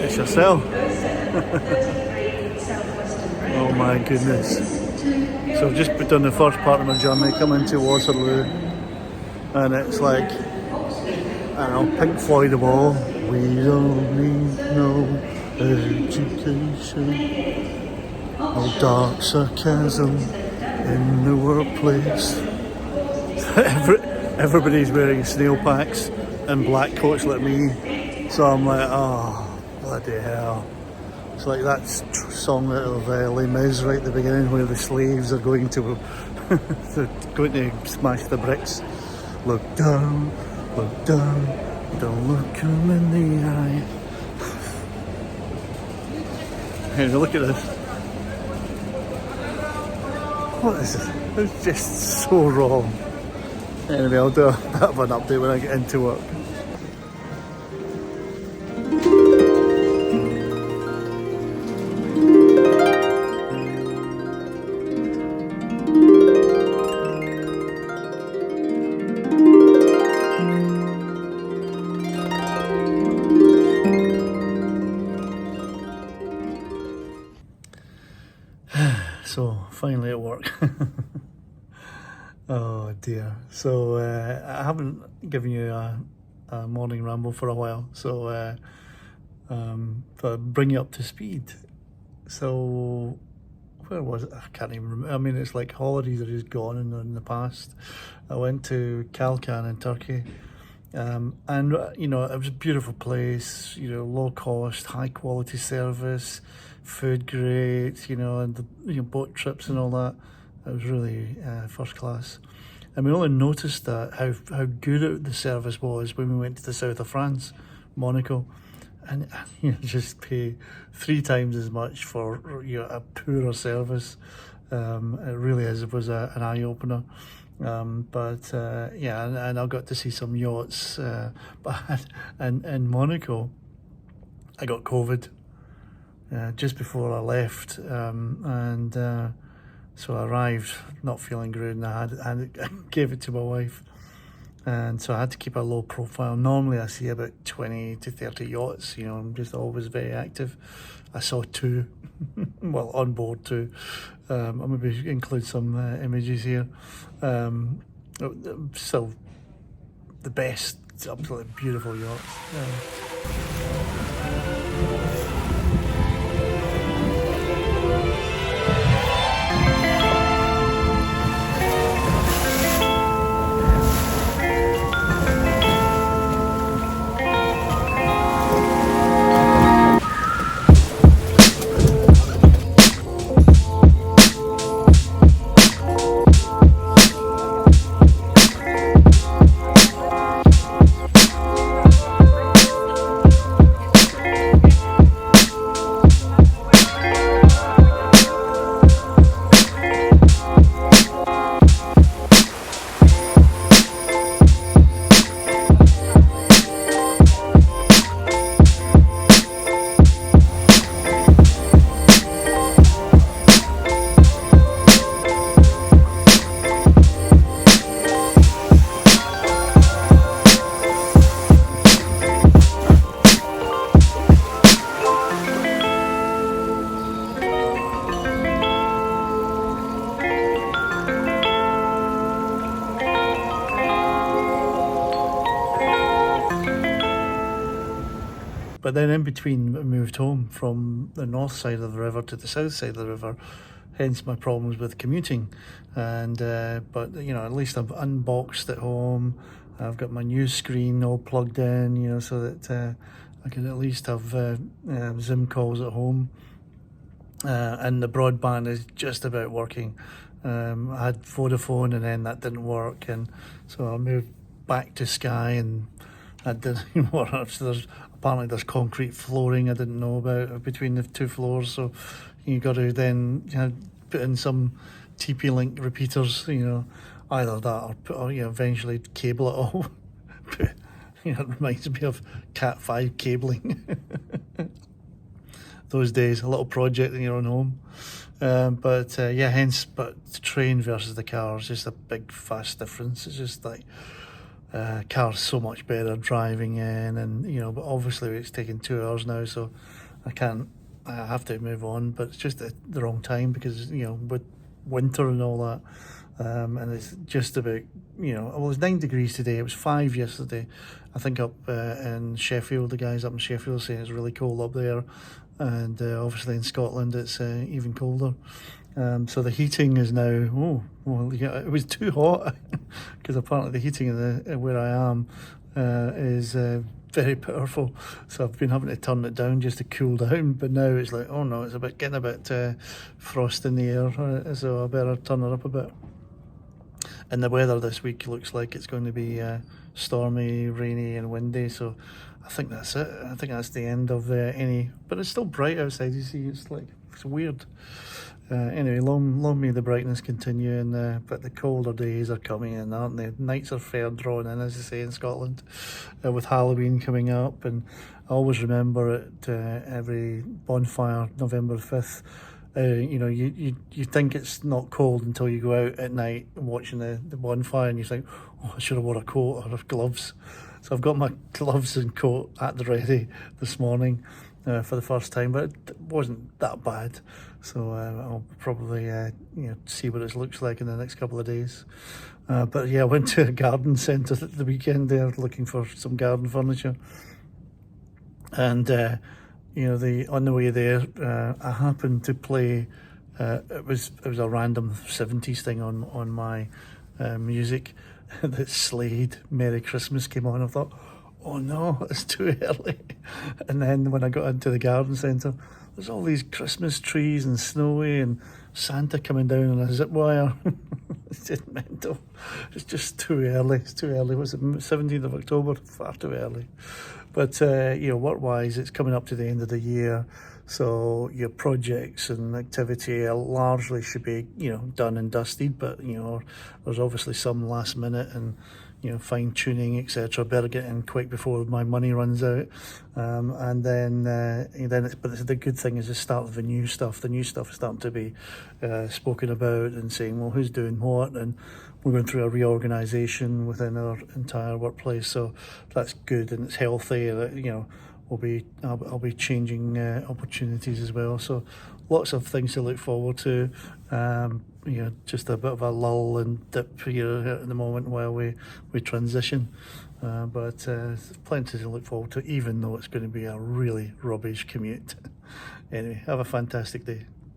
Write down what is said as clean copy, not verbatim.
It's yourself. Oh my goodness. So I've just put on the first part of my journey, coming to Waterloo, and it's like, I don't know, Pink Floyd of all. We don't need no education, no dark sarcasm in the workplace. Everybody's wearing snail packs and black coats like me, so I'm like, oh, bloody hell. It's like that song out of Les Mis right at the beginning where the slaves are going to going to smash the bricks. Look down, don't look him in the eye. Hey, look at this. What is this? It's just so wrong. Anyway, I'll do a bit of an update when I get into work. So, finally at work. Oh dear. So, I haven't given you a morning ramble for a while, so to bring you up to speed. So, where was it? I can't even remember. I mean, it's like holidays are just gone in the past. I went to Kalkan in Turkey. And you know, it was a beautiful place, you know, low cost, high quality service, food great, you know, and the boat trips and all that. It was really first class. And we only noticed that how good the service was when we went to the south of France, Monaco, and you know, just pay 3 times as much for a poorer service. It really is. It was an eye opener. But yeah, and I got to see some yachts. But in Monaco, I got COVID just before I left, and so I arrived not feeling good, and I gave it to my wife, and so I had to keep a low profile. Normally, I see about 20 to 30 yachts. You know, I'm just always very active. I saw 2, well, on board 2. I'll maybe include some images here. So the best, absolutely beautiful yachts. But then in between, I moved home from the north side of the river to the south side of the river, hence my problems with commuting. And but you know, at least I've unboxed at home. I've got my new screen all plugged in, you know, so that I can at least have Zoom calls at home. And the broadband is just about working. I had Vodafone and then that didn't work, and so I moved back to Sky, and that didn't work. So apparently there's concrete flooring I didn't know about between the 2 floors, so you got to then put in some TP-Link repeaters, you know, either that or put, or, you know, eventually cable it all. You know, it reminds me of Cat 5 cabling. Those days, a little project in your own home. But the train versus the car is just a big, fast difference. It's just like, Car's so much better driving in, and but obviously it's taking 2 hours now, so I have to move on. But it's just at the wrong time because with winter and all that. And it's just about, well, it's 9 degrees today. It was 5 yesterday. I think up in Sheffield, the guys up in Sheffield saying it's really cold up there. And obviously in Scotland, it's even colder. So the heating is now, oh, well, yeah, it was too hot because apparently the heating in where I am is very powerful. So I've been having to turn it down just to cool down. But now it's like, oh no, it's getting a bit frost in the air. So I better turn it up a bit. And the weather this week looks like it's going to be stormy, rainy and windy, so I think that's it. I think that's the end of any... But it's still bright outside, you see, it's weird. Anyway, long may the brightness continue, but the colder days are coming in, aren't they? Nights are fair drawn in, as they say in Scotland, with Halloween coming up, and I always remember it every bonfire, November 5th. You think it's not cold until you go out at night watching the bonfire, and you think, oh, I should have wore a coat or gloves. So I've got my gloves and coat at the ready this morning for the first time, but it wasn't that bad. So I'll probably see what it looks like in the next couple of days. But yeah, I went to a garden centre at the weekend there looking for some garden furniture, and on the way there, I happened to play. It was a random 70s thing on my music that Slade "Merry Christmas" came on. I thought, oh no, it's too early. And then when I got into the garden centre, there's all these Christmas trees and snowy and Santa coming down on a zip wire. It's just mental. It's just too early. It's too early. Was it 17th of October? Far too early. But work-wise, it's coming up to the end of the year, so your projects and activity largely should be done and dusted. But there's obviously some last minute and fine tuning, etc. Better get in quick before my money runs out. And then but the good thing is the start of the new stuff. The new stuff is starting to be spoken about and saying, well, who's doing what, and we're going through a reorganisation within our entire workplace, so that's good and it's healthy. I'll be changing opportunities as well. So lots of things to look forward to. Just a bit of a lull and dip here at the moment while we transition. But plenty to look forward to, even though it's going to be a really rubbish commute. Anyway, have a fantastic day.